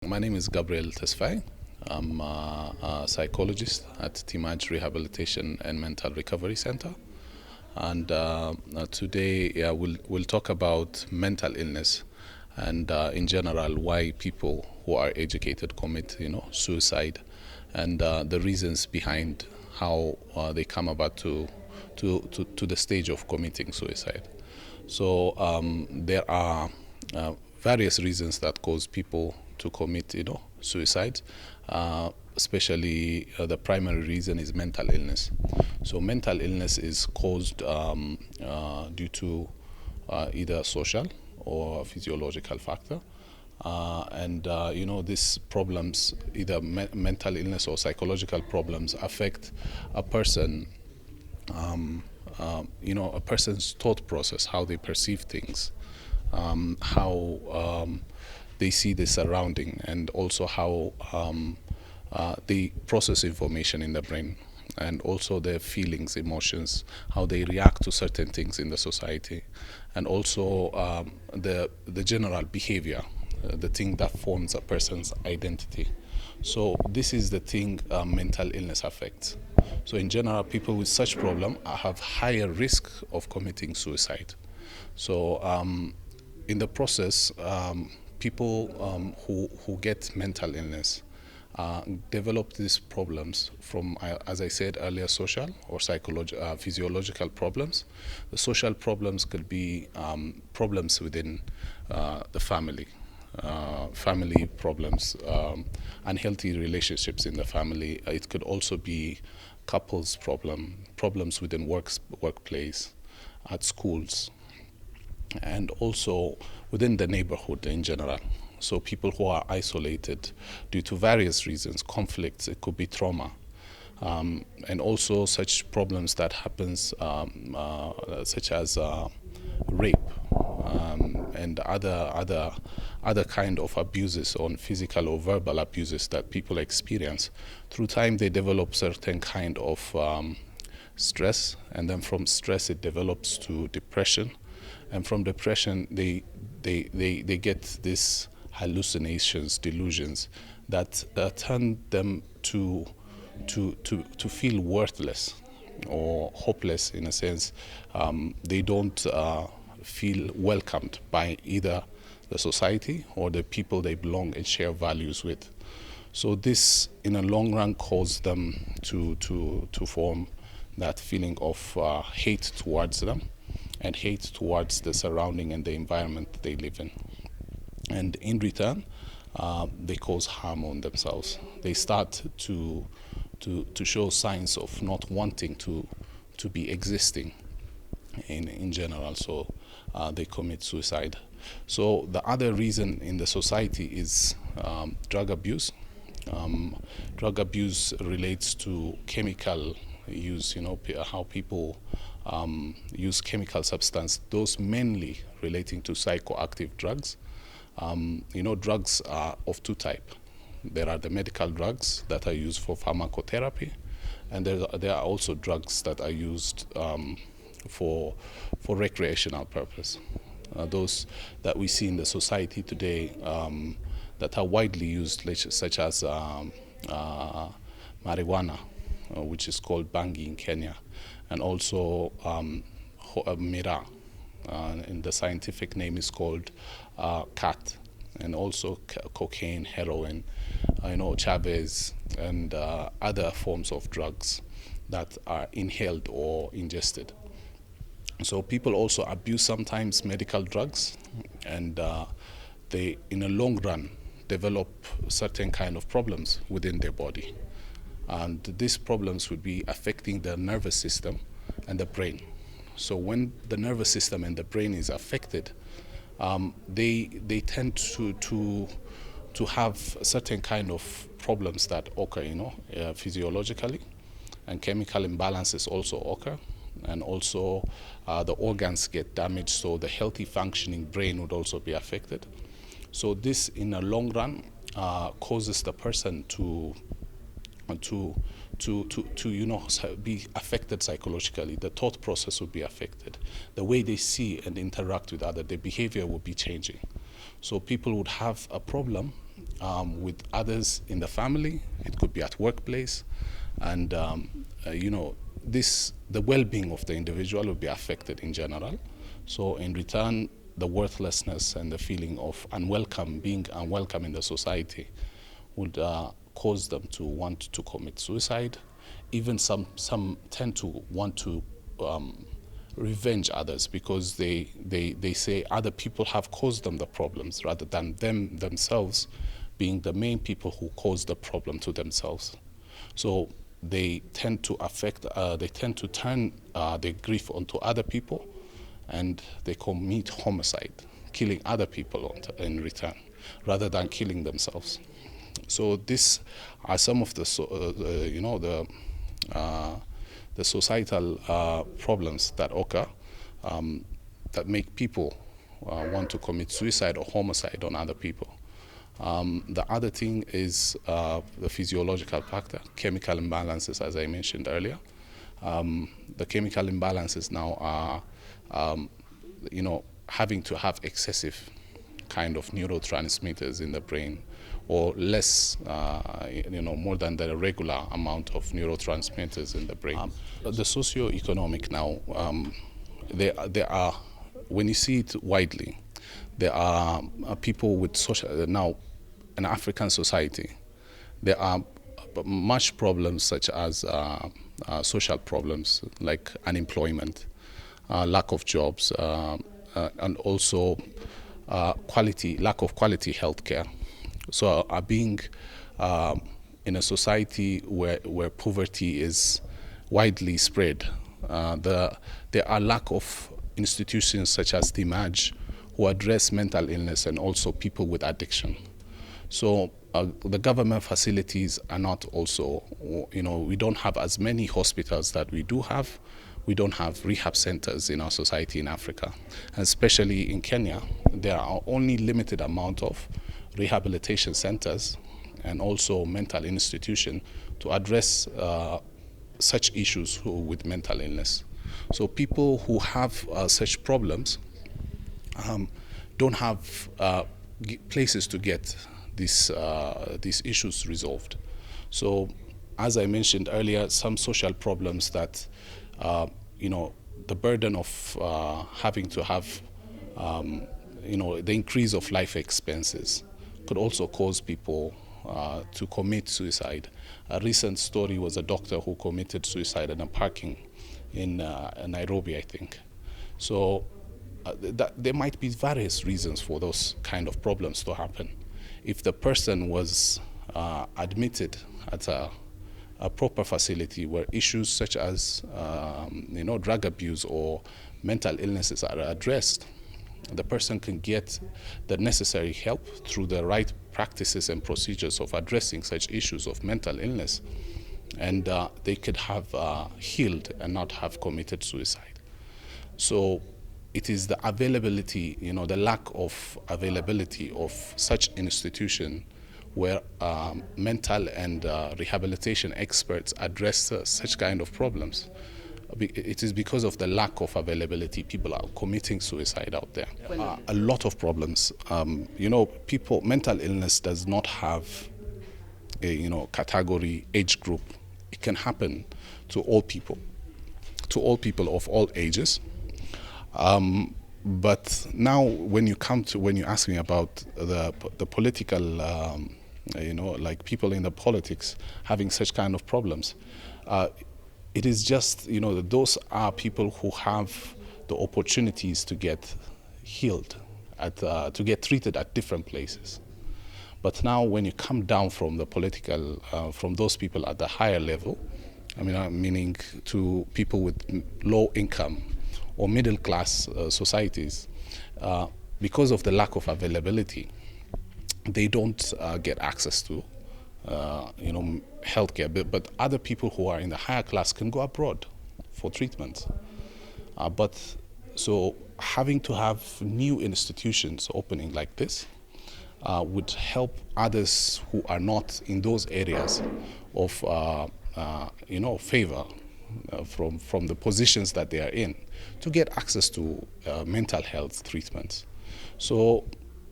My name is Gabriel Tesfaye. I'm a psychologist at Timmaj Rehabilitation and Mental Recovery Center. And today, we'll talk about mental illness and, in general, why people who are educated commit, suicide, and the reasons behind how they come about to the stage of committing suicide. So there are various reasons that cause people to commit, suicide. Especially the primary reason is mental illness. So mental illness is caused due to either social or physiological factor. These problems, either mental illness or psychological problems, affect a person a person's thought process, how they perceive things, how they see the surrounding, and also how they process information in the brain, and also their feelings, emotions, how they react to certain things in the society, and also the general behavior, the thing that forms a person's identity. So this is the thing mental illness affects. So in general, people with such problem have higher risk of committing suicide. So in the process, people who get mental illness develop these problems from, as I said earlier, social or physiological problems. The social problems could be problems within the family problems, unhealthy relationships in the family. It could also be couples problems within workplace, at schools, and also within the neighborhood in general. So people who are isolated due to various reasons, conflicts, it could be trauma, and also such problems that happens such as rape, and other kind of abuses, on physical or verbal abuses that people experience. Through time, they develop certain kind of stress, and then from stress it develops to depression, and from depression they get these hallucinations, delusions that turn them to feel worthless or hopeless, in a sense. They don't feel welcomed by either the society or the people they belong and share values with. So this, in a long run, causes them to form that feeling of hate towards them, and hate towards the surrounding and the environment they live in. And in return, they cause harm on themselves. They start to show signs of not wanting to be existing in general. So they commit suicide. So the other reason in the society is drug abuse. Drug abuse relates to chemical use, how people use chemical substance, those mainly relating to psychoactive drugs. Drugs are of two types. There are the medical drugs that are used for pharmacotherapy, and there are also drugs that are used for recreational purpose. Those that we see in the society today that are widely used, such as marijuana, which is called bangi in Kenya, and also miraa, and the scientific name is called cat, and also cocaine, heroin, Chavez, and other forms of drugs that are inhaled or ingested. So people also abuse sometimes medical drugs, and they, in a long run, develop certain kind of problems within their body. And these problems would be affecting the nervous system and the brain. So when the nervous system and the brain is affected, they tend to have certain kind of problems that occur, physiologically, and chemical imbalances also occur, and also the organs get damaged, so the healthy functioning brain would also be affected. So this, in a long run, causes the person to be affected psychologically. The thought process would be affected. The way they see and interact with others, their behavior would be changing. So people would have a problem with others in the family, it could be at workplace, and the well-being of the individual will be affected in general. So in return, the worthlessness and the feeling of being unwelcome in the society would cause them to want to commit suicide. Even some tend to want to revenge others, because they say other people have caused them the problems rather than themselves being the main people who cause the problem to themselves. So they tend to turn their grief onto other people, and they commit homicide, killing other people in return, rather than killing themselves. So these are some of the societal problems that occur, that make people want to commit suicide or homicide on other people. The other thing is the physiological factor, chemical imbalances, as I mentioned earlier. The chemical imbalances now are, having to have excessive kind of neurotransmitters in the brain, or less, more than the regular amount of neurotransmitters in the brain. The socio-economic now, there are, when you see it widely, there are people with social, now in African society, there are much problems such as social problems like unemployment, lack of jobs, and also lack of quality healthcare. So being in a society where poverty is widely spread, there are lack of institutions such as Timmaj who address mental illness and also people with addiction. So the government facilities are not also, we don't have as many hospitals that we do have. We don't have rehab centers in our society in Africa. And especially in Kenya, there are only limited amount of rehabilitation centers and also mental institutions to address such issues with mental illness. So people who have such problems don't have places to get these issues resolved. So, as I mentioned earlier, some social problems that, the burden of having to have, the increase of life expenses could also cause people to commit suicide. A recent story was a doctor who committed suicide in a parking in Nairobi, I think. So there might be various reasons for those kind of problems to happen. If the person was admitted at a proper facility where issues such as drug abuse or mental illnesses are addressed, the person can get the necessary help through the right practices and procedures of addressing such issues of mental illness, and they could have healed and not have committed suicide. So it is the availability, the lack of availability of such institution where mental and rehabilitation experts address such kind of problems. It is because of the lack of availability people are committing suicide out there. A lot of problems. Mental illness does not have a category, age group. It can happen to all people of all ages. But now, when you ask me about the political, like people in the politics having such kind of problems, it is just, those are people who have the opportunities to get healed, to get treated at different places. But now, when you come down from the political, from those people at the higher level, meaning to people with low income or middle class societies, because of the lack of availability, they don't get access to healthcare. But other people who are in the higher class can go abroad for treatment. So having to have new institutions opening like this would help others who are not in those areas of favor from the positions that they are in to get access to mental health treatments. So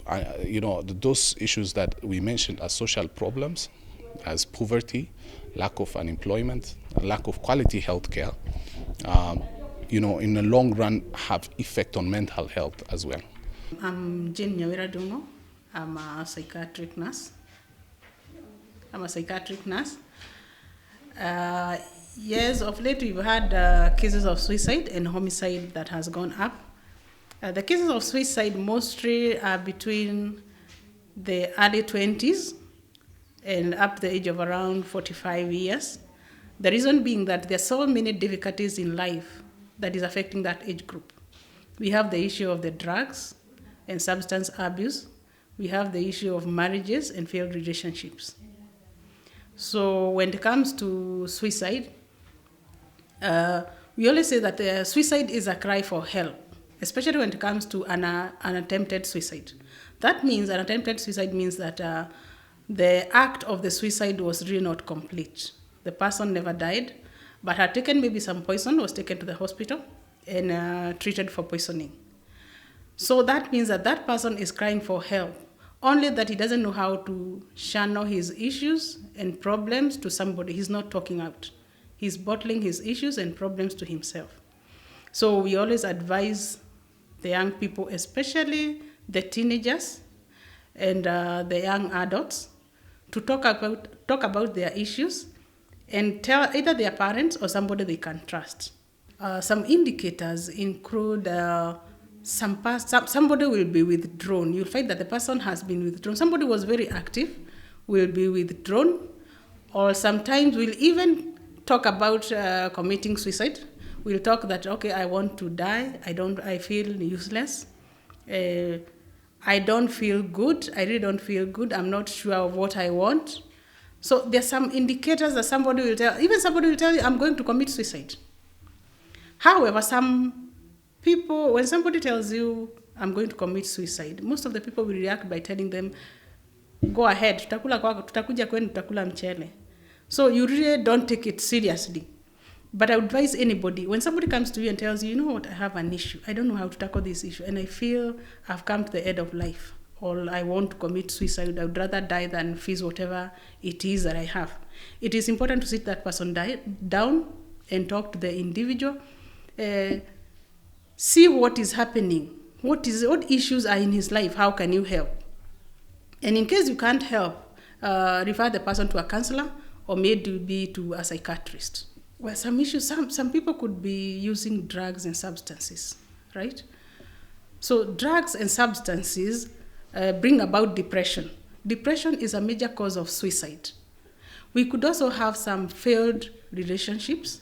those issues that we mentioned as social problems, as poverty, lack of unemployment, lack of quality health care, in the long run have effect on mental health as well. I'm Jane Nyawira Dungo. I'm a psychiatric nurse. Yes, of late we've had cases of suicide and homicide that has gone up. The cases of suicide mostly are between the early 20s and up to the age of around 45 years. The reason being that there are so many difficulties in life that is affecting that age group. We have the issue of the drugs and substance abuse. We have the issue of marriages and failed relationships. So when it comes to suicide, we always say that suicide is a cry for help, especially when it comes to an attempted suicide. That means an attempted suicide means that the act of the suicide was really not complete. The person never died, but had taken maybe some poison, was taken to the hospital and treated for poisoning. So that means that that person is crying for help, only that he doesn't know how to channel his issues and problems to somebody. He's not talking out. He's bottling his issues and problems to himself. So we always advise the young people, especially the teenagers and the young adults, to talk about their issues and tell either their parents or somebody they can trust. Some indicators include somebody will be withdrawn. You'll find that the person has been withdrawn. Somebody was very active, will be withdrawn, or sometimes will even talk about committing suicide. We'll talk that, okay, I want to die. I feel useless. I don't feel good. I really don't feel good. I'm not sure of what I want. So there's some indicators that somebody will tell you, I'm going to commit suicide. However, some people, when somebody tells you, I'm going to commit suicide, most of the people will react by telling them, go ahead, tutakuja kwenu tutakula mchele. So you really don't take it seriously. But I would advise anybody, when somebody comes to you and tells you, you know what, I have an issue. I don't know how to tackle this issue, and I feel I've come to the end of life, or I want to commit suicide. I would rather die than face whatever it is that I have. It is important to sit that person down and talk to the individual, see what is happening, what issues are in his life, how can you help? And in case you can't help, refer the person to a counselor or maybe to a psychiatrist. Well, some issues, some people could be using drugs and substances, right? So drugs and substances bring about depression. Depression is a major cause of suicide. We could also have some failed relationships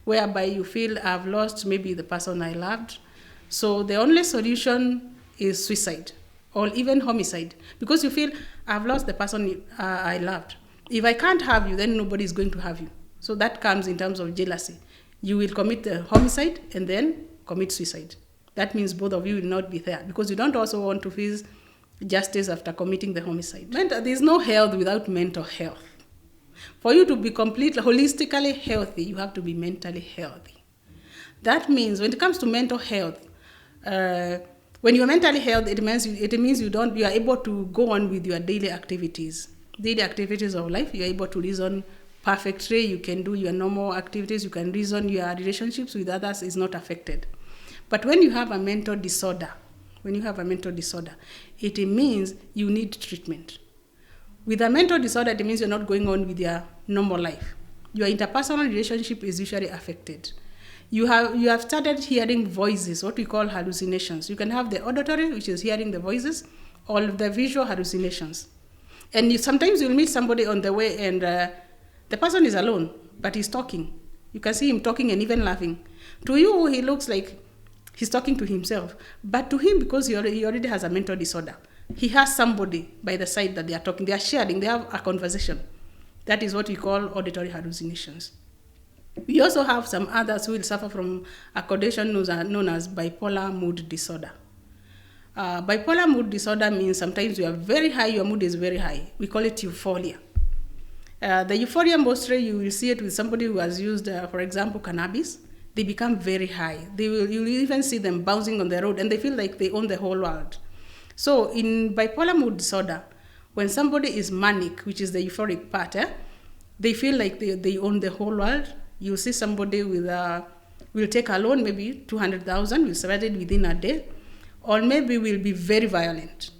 whereby you feel I've lost maybe the person I loved. So the only solution is suicide or even homicide, because you feel I've lost the person I loved. If I can't have you, then nobody is going to have you. So that comes in terms of jealousy. You will commit the homicide and then commit suicide. That means both of you will not be there, because you don't also want to face justice after committing the homicide. There's no health without mental health. For you to be completely holistically healthy, you have to be mentally healthy. That means when it comes to mental health, when you're mentally healthy, it means you are able to go on with your daily activities of life. You are able to reason perfectly. You can do your normal activities. You can reason. Your relationships with others is not affected. But when you have a mental disorder, it means you need treatment. With a mental disorder, it means you're not going on with your normal life. Your interpersonal relationship is usually affected. You have started hearing voices, what we call hallucinations. You can have the auditory, which is hearing the voices, or the visual hallucinations. And sometimes you'll meet somebody on the way and the person is alone, but he's talking. You can see him talking and even laughing. To you, he looks like he's talking to himself. But to him, because he already has a mental disorder, he has somebody by the side that they are talking. They are sharing. They have a conversation. That is what we call auditory hallucinations. We also have some others who will suffer from a condition known as bipolar mood disorder. Bipolar mood disorder means sometimes you are very high, your mood is very high. We call it euphoria. The euphoria, mostly you will see it with somebody who has used, for example, cannabis. They become very high. You will even see them bouncing on the road and they feel like they own the whole world. So in bipolar mood disorder, when somebody is manic, which is the euphoric part, they feel like they own the whole world. You see somebody will take a loan, maybe 200,000, will surrender it within a day, or maybe will be very violent.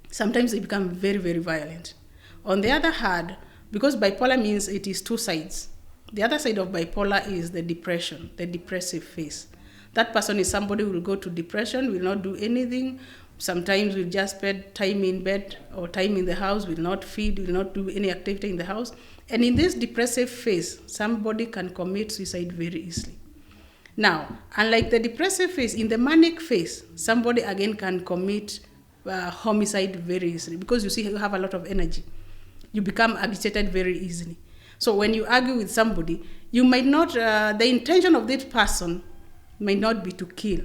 Sometimes they become very, very violent. On the other hand, because bipolar means it is two sides, the other side of bipolar is the depression, the depressive phase. That person is somebody who will go to depression, will not do anything, sometimes will just spend time in bed or time in the house, will not feed, will not do any activity in the house. And in this depressive phase, somebody can commit suicide very easily. Now, unlike the depressive phase, in the manic phase, somebody again can commit homicide very easily, because you see you have a lot of energy. You become agitated very easily. So when you argue with somebody, you might not, the intention of this person might not be to kill,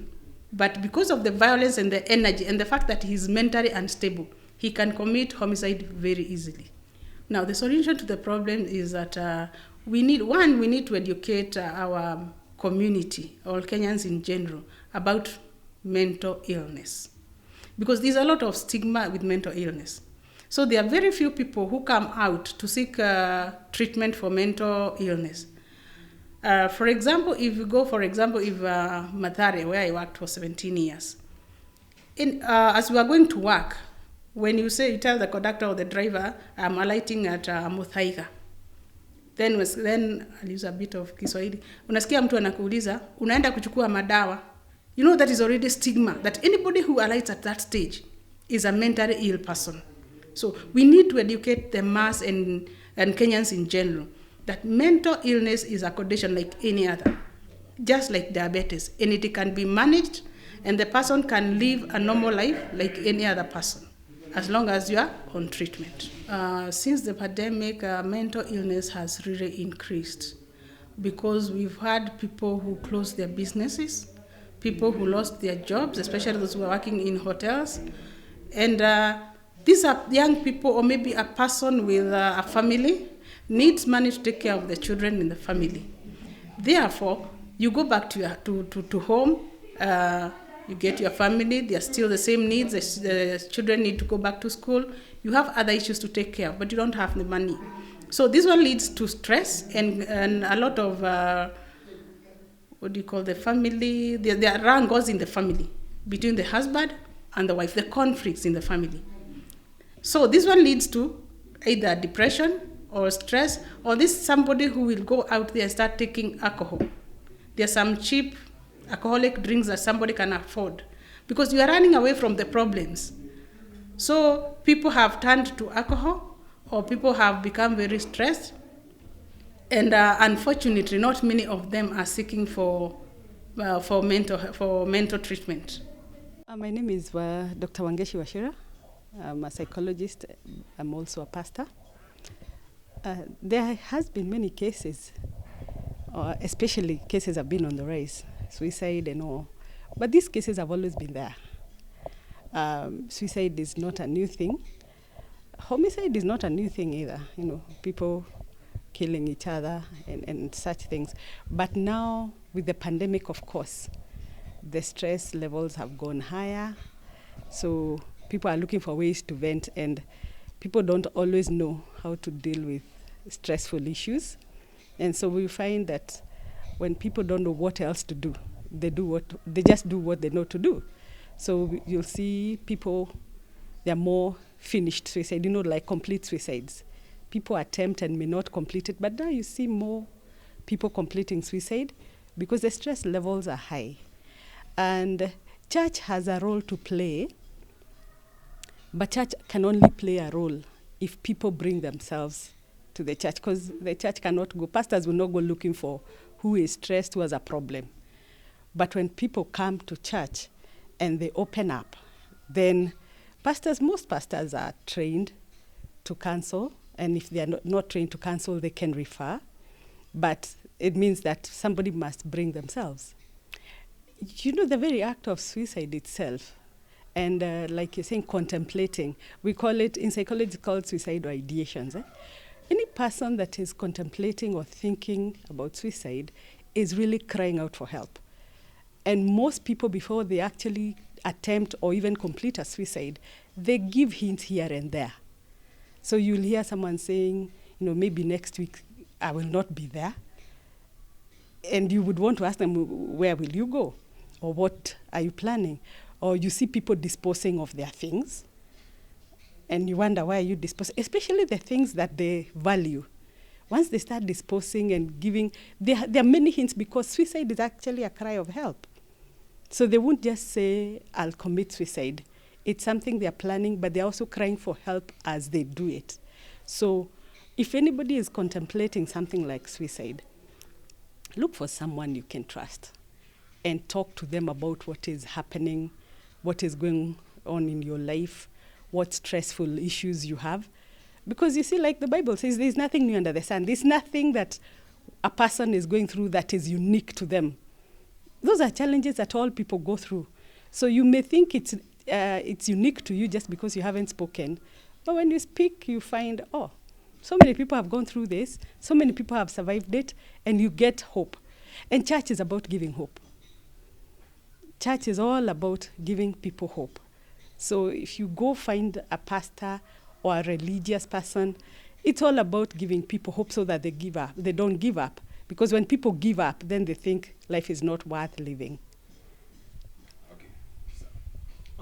but because of the violence and the energy and the fact that he's mentally unstable, he can commit homicide very easily. Now, the solution to the problem is that we need to educate our community, all Kenyans in general, about mental illness. Because there's a lot of stigma with mental illness. So there are very few people who come out to seek treatment for mental illness. For example, if Mathare, where I worked for 17 years, as we are going to work, when you tell the conductor or the driver, I'm alighting at Muthaiga, then I'll use a bit of Kiswahili. Unasikia mtu anakuuliza, unaenda kuchukua madawa. You know that is already stigma, that anybody who alights at that stage is a mentally ill person. So we need to educate the mass and Kenyans in general that mental illness is a condition like any other, just like diabetes, and it can be managed, and the person can live a normal life like any other person, as long as you are on treatment. Since the pandemic, mental illness has really increased, because we've had people who closed their businesses, people who lost their jobs, especially those who are working in hotels, and these are young people, or maybe a person with a family needs money to take care of the children in the family. Therefore, you go back to home, you get your family, they are still the same needs, the children need to go back to school, you have other issues to take care of, but you don't have the money. So this one leads to stress and a lot of, the family, there are wrangles in the family, between the husband and the wife, the conflicts in the family. So this one leads to either depression or stress, or somebody who will go out there and start taking alcohol. There are some cheap alcoholic drinks that somebody can afford, because you are running away from the problems. So people have turned to alcohol, or people have become very stressed, and unfortunately, not many of them are seeking for mental treatment. My name is Dr. Wangeshi Washira. I'm a psychologist. I'm also a pastor. There has been many cases, especially cases have been on the rise, suicide and all. But these cases have always been there. Suicide is not a new thing. Homicide is not a new thing either. People killing each other and such things. But now, with the pandemic, of course, the stress levels have gone higher. So people are looking for ways to vent, and people don't always know how to deal with stressful issues. And so we find that when people don't know what else to do, they just do what they know to do. So you'll see people, they're more finished suicide, like complete suicides. People attempt and may not complete it, but now you see more people completing suicide because the stress levels are high. And church has a role to play, but church can only play a role if people bring themselves to the church, because the church cannot go, pastors will not go looking for who is stressed, who has a problem. But when people come to church and they open up, then most pastors are trained to counsel, and if they are not trained to counsel, they can refer. But it means that somebody must bring themselves. The very act of suicide itself, and like you're saying, contemplating, we call it, in psychology, it's called suicidal ideations. Any person that is contemplating or thinking about suicide is really crying out for help. And most people, before they actually attempt or even complete a suicide, they give hints here and there. So you'll hear someone saying, maybe next week I will not be there. And you would want to ask them, where will you go? Or what are you planning? Or you see people disposing of their things, and you wonder, why are you disposing? Especially the things that they value. Once they start disposing and giving, there are many hints, because suicide is actually a cry of help. So they won't just say, I'll commit suicide. It's something they're planning, but they're also crying for help as they do it. So if anybody is contemplating something like suicide, look for someone you can trust and talk to them about what is happening, what is going on in your life, what stressful issues you have. Because you see, like the Bible says, there's nothing new under the sun. There's nothing that a person is going through that is unique to them. Those are challenges that all people go through. So you may think it's unique to you just because you haven't spoken. But when you speak, you find, so many people have gone through this, so many people have survived it, and you get hope. And church is about giving hope. Church is all about giving people hope. So if you go find a pastor or a religious person, it's all about giving people hope so that they don't give up. Because when people give up, then they think life is not worth living.